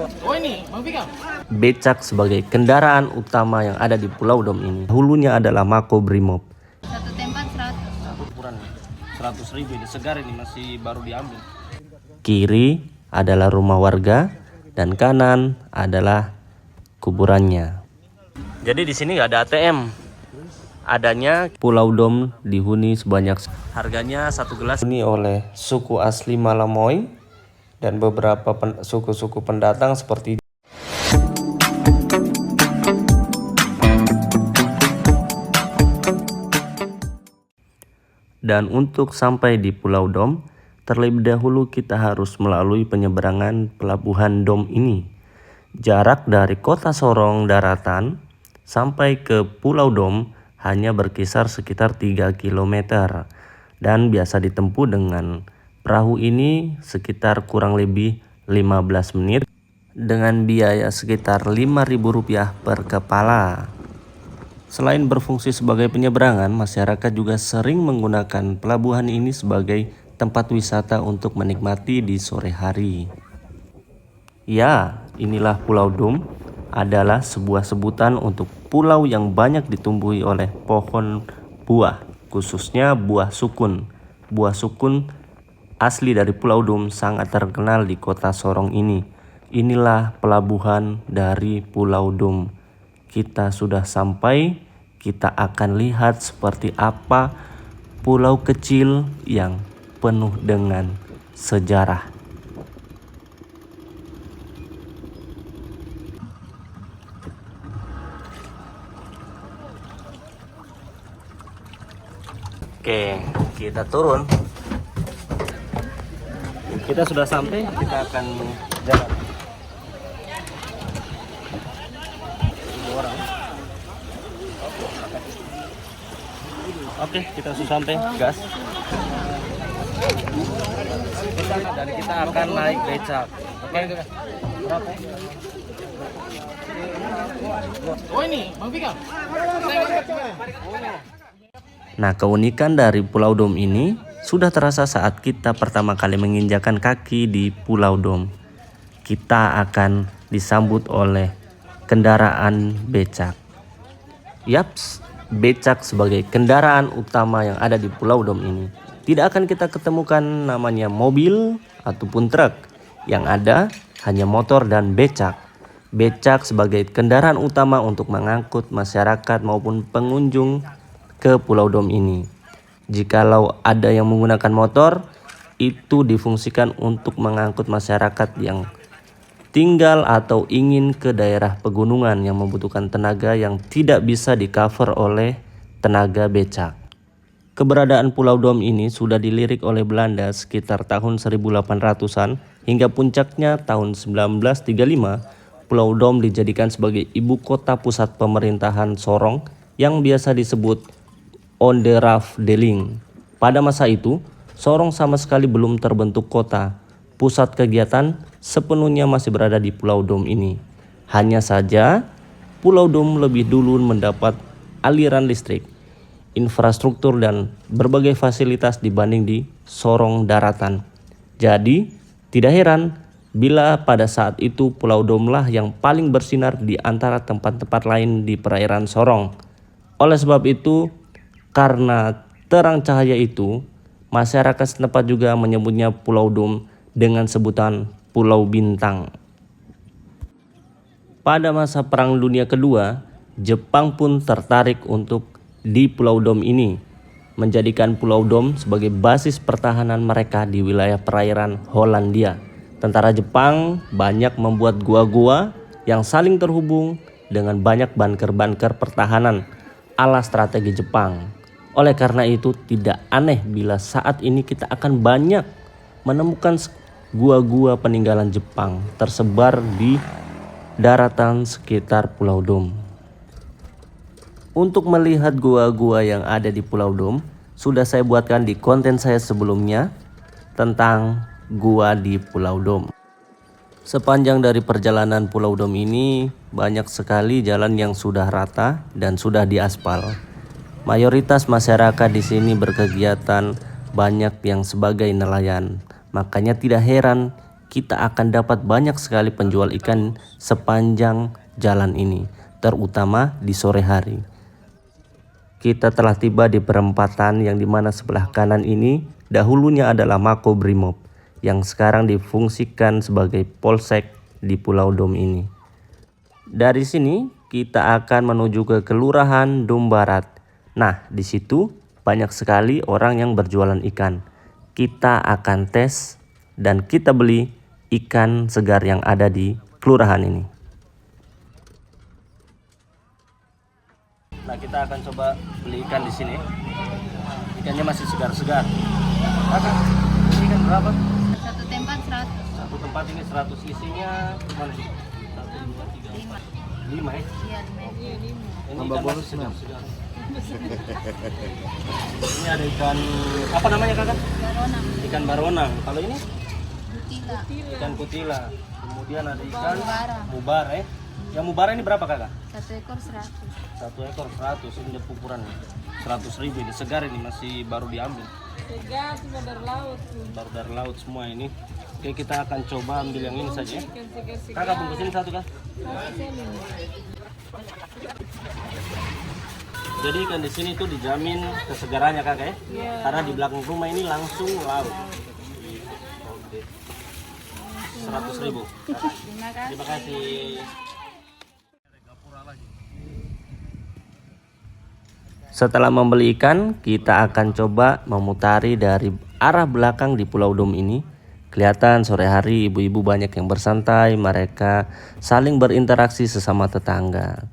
Oh ini, Bang Vika. Becak sebagai kendaraan utama yang ada di Pulau Dom ini. Hulunya adalah Makobrimob. Satu tempat 100. Ukuran 100.000 ini segar, ini masih baru diambil. Kiri adalah rumah warga dan kanan adalah kuburannya. Jadi di sini nggak ada ATM. Adanya Pulau Dom dihuni sebanyak, harganya satu gelas ini oleh suku asli Malamoy dan beberapa suku-suku pendatang seperti. Dan untuk sampai di Pulau Dom, terlebih dahulu kita harus melalui penyeberangan pelabuhan Dom ini. Jarak dari kota Sorong daratan sampai ke Pulau Dom hanya berkisar sekitar 3 km dan biasa ditempuh dengan perahu ini sekitar kurang lebih 15 menit dengan biaya sekitar Rp5.000 per kepala. Selain berfungsi sebagai penyeberangan, masyarakat juga sering menggunakan pelabuhan ini sebagai tempat wisata untuk menikmati di sore hari. Ya, inilah Pulau Dom, adalah sebuah sebutan untuk pulau yang banyak ditumbuhi oleh pohon buah, khususnya buah sukun. Buah sukun asli dari Pulau Dom sangat terkenal di kota Sorong ini. Inilah pelabuhan dari Pulau Dom. Kita sudah sampai, kita akan lihat seperti apa pulau kecil yang penuh dengan sejarah. Oke, kita turun. Kita sudah sampai, kita akan jalan. Oke, kita sudah sampai, gas. Dan kita akan naik becak. Oke, berapa? Oh ini, Bang Vika. Nah, keunikan dari Pulau Dom ini sudah terasa saat kita pertama kali menginjakan kaki di Pulau Dom. Kita akan disambut oleh kendaraan becak. Yaps, becak sebagai kendaraan utama yang ada di Pulau Dom ini. Tidak akan kita ketemukan namanya mobil ataupun truk. Yang ada hanya motor dan becak. Becak sebagai kendaraan utama untuk mengangkut masyarakat maupun pengunjung ke Pulau Dom ini. Jikalau ada yang menggunakan motor, itu difungsikan untuk mengangkut masyarakat yang tinggal atau ingin ke daerah pegunungan yang membutuhkan tenaga yang tidak bisa di-cover oleh tenaga becak. Keberadaan Pulau Dom ini sudah dilirik oleh Belanda sekitar tahun 1800-an hingga puncaknya tahun 1935, Pulau Dom dijadikan sebagai ibu kota pusat pemerintahan Sorong yang biasa disebut Onderafdeling. Pada masa itu, Sorong sama sekali belum terbentuk kota. Pusat kegiatan sepenuhnya masih berada di Pulau Dom ini. Hanya saja, Pulau Dom lebih dulu mendapat aliran listrik, infrastruktur dan berbagai fasilitas dibanding di Sorong daratan. Jadi, tidak heran bila pada saat itu Pulau Dom lah yang paling bersinar di antara tempat-tempat lain di perairan Sorong. Oleh sebab itu, karena terang cahaya itu, masyarakat setempat juga menyebutnya Pulau Dom dengan sebutan Pulau Bintang. Pada masa Perang Dunia Kedua, Jepang pun tertarik untuk di Pulau Dom ini, menjadikan Pulau Dom sebagai basis pertahanan mereka di wilayah perairan Hollandia. Tentara Jepang banyak membuat gua-gua yang saling terhubung dengan banyak bunker-bunker pertahanan ala strategi Jepang. Oleh karena itu tidak aneh bila saat ini kita akan banyak menemukan gua-gua peninggalan Jepang tersebar di daratan sekitar Pulau Dom. Untuk melihat gua-gua yang ada di Pulau Dom, sudah saya buatkan di konten saya sebelumnya tentang gua di Pulau Dom. Sepanjang dari perjalanan Pulau Dom ini banyak sekali jalan yang sudah rata dan sudah diaspal. Mayoritas masyarakat di sini berkegiatan, banyak yang sebagai nelayan. Makanya tidak heran kita akan dapat banyak sekali penjual ikan sepanjang jalan ini, terutama di sore hari. Kita telah tiba di perempatan yang dimana sebelah kanan ini dahulunya adalah Makobrimob yang sekarang difungsikan sebagai polsek di Pulau Dom ini. Dari sini kita akan menuju ke Kelurahan Dom Barat. Nah, di situ banyak sekali orang yang berjualan ikan. Kita akan tes dan kita beli ikan segar yang ada di kelurahan ini. Nah, kita akan coba beli ikan di sini. Ikannya masih segar-segar. Kakak, ini ikan berapa? Satu tempat 100. Satu tempat ini 100, isinya gimana sih? 1, 2, 3, 4, 5 ya? Iya, 5. Ini ikan masih segar-segar. Ini ada ikan, apa namanya kakak? Baronang. Ikan baronang. Kalau ini? Kutila. Ikan kutila. Kemudian ada ikan Mubara. mubara ya. Yang mubara ini berapa kakak? 1 ekor 100. 1 ekor 100, ini dia ukuran 100.000, ini segar, ini masih baru diambil. Segar, cuma dari laut. Baru dari laut semua ini. Oke, kita akan coba ambil yang ini saja ya. Ikan segar-segar. Kakak bungkusin satu kak. Jadi ikan di sini tuh dijamin kesegarannya kakak ya. Iya. Karena di belakang rumah ini langsung laut. 100.000. Terima kasih. Terima kasih. Setelah membeli ikan, kita akan coba memutari dari arah belakang di Pulau Dom ini. Kelihatan sore hari ibu-ibu banyak yang bersantai, mereka saling berinteraksi sesama tetangga.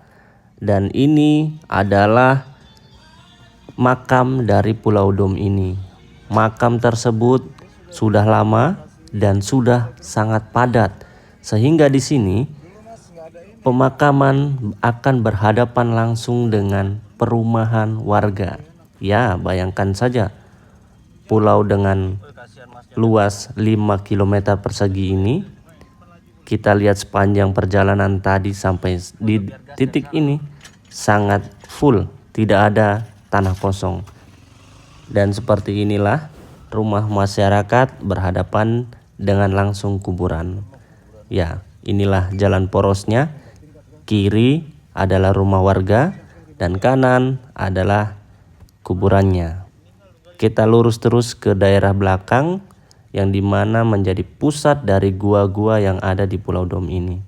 Dan ini adalah makam dari Pulau Dom ini. Makam tersebut sudah lama dan sudah sangat padat, sehingga di sini pemakaman akan berhadapan langsung dengan perumahan warga. Ya, bayangkan saja pulau dengan luas 5 km persegi ini. Kita lihat sepanjang perjalanan tadi sampai di titik ini sangat full, tidak ada tanah kosong. Dan seperti inilah rumah masyarakat berhadapan dengan langsung kuburan. Ya, inilah jalan porosnya. Kiri adalah rumah warga dan kanan adalah kuburannya. Kita lurus terus ke daerah belakang yang dimana menjadi pusat dari gua-gua yang ada di Pulau Dom ini.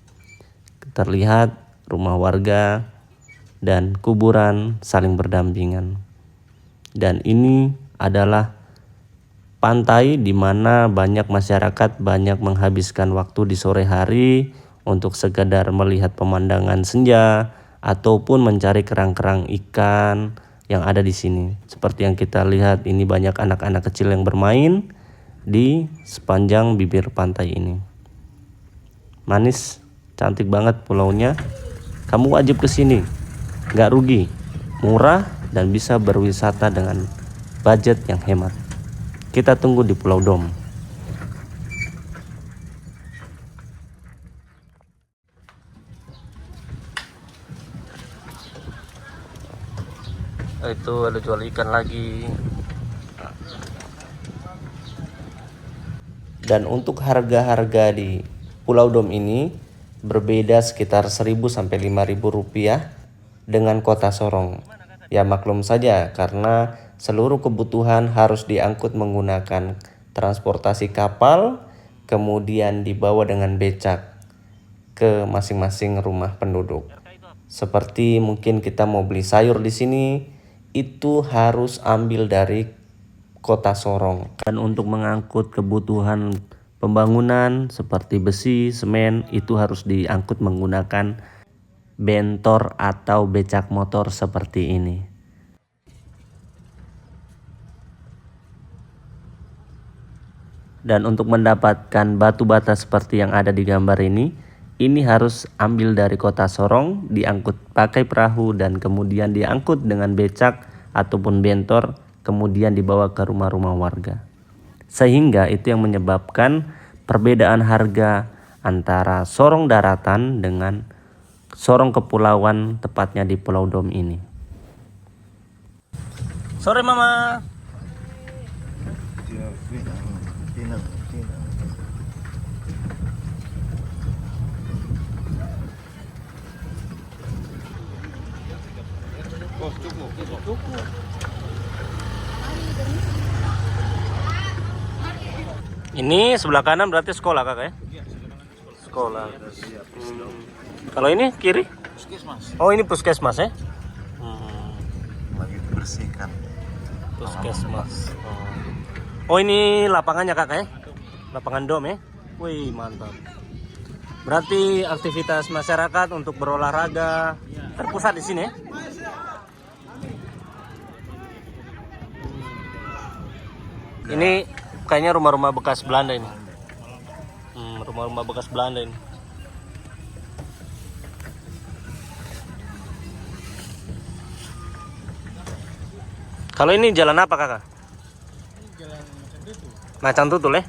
Terlihat rumah warga dan kuburan saling berdampingan. Dan ini adalah pantai di mana banyak masyarakat banyak menghabiskan waktu di sore hari untuk sekedar melihat pemandangan senja ataupun mencari kerang-kerang ikan yang ada di sini. Seperti yang kita lihat, ini banyak anak-anak kecil yang bermain di sepanjang bibir pantai ini. Manis, cantik banget pulaunya. Kamu wajib ke sini, nggak rugi, murah dan bisa berwisata dengan budget yang hemat. Kita tunggu di Pulau Dom. Itu ada jual ikan lagi. Dan untuk harga-harga di Pulau Dom ini berbeda sekitar 1.000 sampai 5.000 rupiah dengan kota Sorong. Ya maklum saja karena seluruh kebutuhan harus diangkut menggunakan transportasi kapal, kemudian dibawa dengan becak ke masing-masing rumah penduduk. Seperti mungkin kita mau beli sayur di sini, itu harus ambil dari kota Sorong. Dan untuk mengangkut kebutuhan pembangunan seperti besi, semen, itu harus diangkut menggunakan bentor atau becak motor seperti ini. Dan untuk mendapatkan batu bata seperti yang ada di gambar ini harus ambil dari kota Sorong, diangkut pakai perahu dan kemudian diangkut dengan becak ataupun bentor, kemudian dibawa ke rumah-rumah warga. Sehingga itu yang menyebabkan perbedaan harga antara Sorong daratan dengan Sorong kepulauan, tepatnya di Pulau Dom ini. Sore Mama. Ini sebelah kanan berarti sekolah kakak ya? Sekolah. Kalau ini kiri? Puskesmas. Oh ini puskesmas ya? Lagi dibersihkan. Puskesmas. Oh ini lapangannya kakak ya? Lapangan dom ya? Wih mantap. Berarti aktivitas masyarakat untuk berolahraga terpusat di sini ya? Ini kayaknya rumah-rumah bekas Belanda ini. Rumah-rumah bekas Belanda ini. Kalau ini jalan apa kakak? Jalan Macan Tutul ya?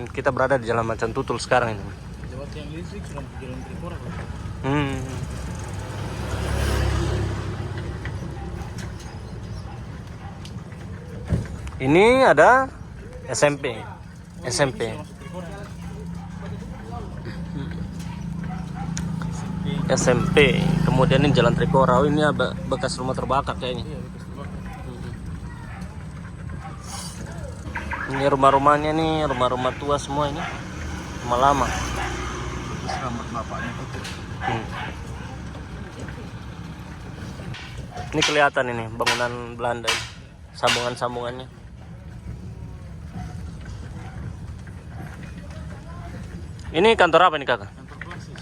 Kita berada di jalan Macan Tutul sekarang ini. Lewat yang listrik sudah ke jalan Trikora. Ini ada SMP. SMP. SMP. Kemudian ini jalan Trikora. Oh, ini bekas rumah terbakar kayaknya. Ini rumah-rumahnya nih, rumah-rumah tua semua ini. Rumah lama. Selamat bapaknya itu. Ini kelihatan ini bangunan Belanda ini. Sambungan-sambungannya. Ini kantor apa nih kakak? Kantor klasis.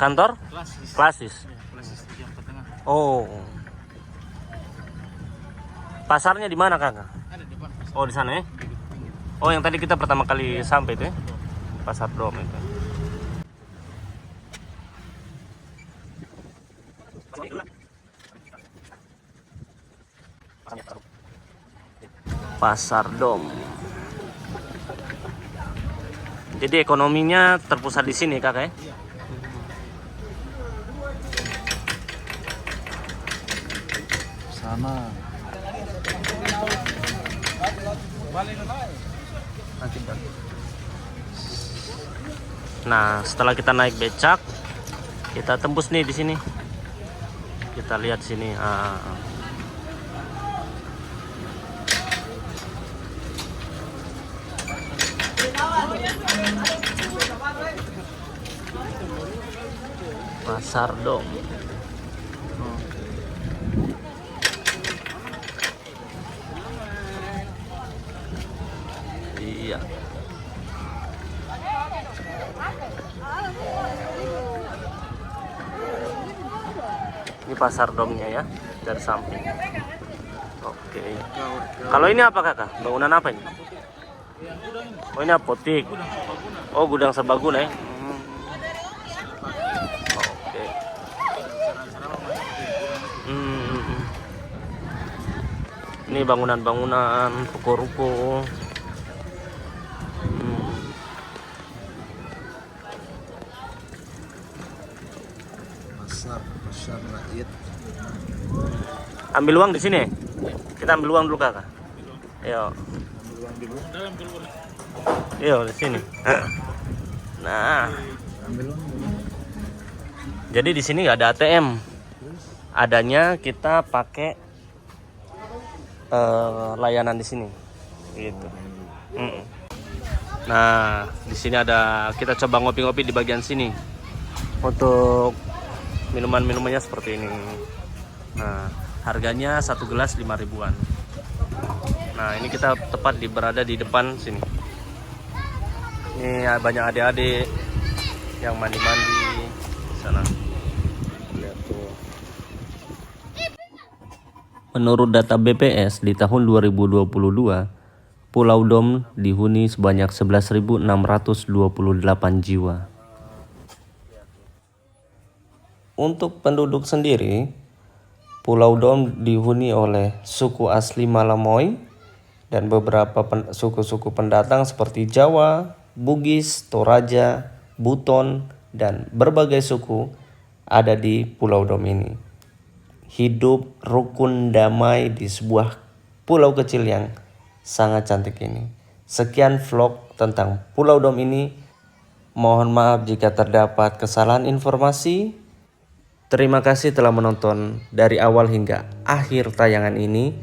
Kantor? Klasis. Klasis. Ya, klasis di yang tengah. Oh. Pasarnya di mana kakak? Ada di depan. Oh di sana ya? Oh yang tadi kita pertama kali sampai itu ya? Pasar Dom itu. Pasar Dom. Jadi ekonominya terpusat di sini kakak ya? Sana. Nah, setelah kita naik becak, kita tembus nih di sini. Kita lihat sini. Pasar Dom. Iya. Ini pasar Domnya ya, dari samping. Oke. Kalau ini apa kakak? Bangunan apa ini? Oh ini apotik. Oh gudang serbaguna ya. Oke. Ini bangunan-bangunan, ruko-ruko. Pasar rakyat. Ambil uang di sini. Kita ambil uang dulu kakak. Yo. Dalam keluar. Yo di sini. Nah. Jadi di sini nggak ada ATM. Adanya kita pakai layanan di sini. Gitu. Nah, di sini ada kita coba ngopi-ngopi di bagian sini. Untuk minuman-minumannya seperti ini. Nah, harganya satu gelas 5 ribuan. Nah, ini kita tepat berada di depan sini. Ini banyak adik-adik yang mandi-mandi di sana. Lihat tuh. Menurut data BPS di tahun 2022, Pulau Dom dihuni sebanyak 11.628 jiwa. Untuk penduduk sendiri, Pulau Dom dihuni oleh suku asli Malamoy dan beberapa suku-suku pendatang seperti Jawa, Bugis, Toraja, Buton, dan berbagai suku ada di Pulau Dom ini. Hidup rukun damai di sebuah pulau kecil yang sangat cantik ini. Sekian vlog tentang Pulau Dom ini. Mohon maaf jika terdapat kesalahan informasi. Terima kasih telah menonton dari awal hingga akhir tayangan ini.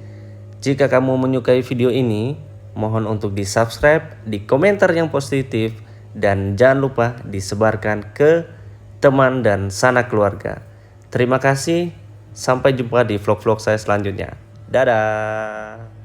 Jika kamu menyukai video ini, mohon untuk di-subscribe, di komentar yang positif, dan jangan lupa disebarkan ke teman dan sanak keluarga. Terima kasih, sampai jumpa di vlog-vlog saya selanjutnya. Dadah!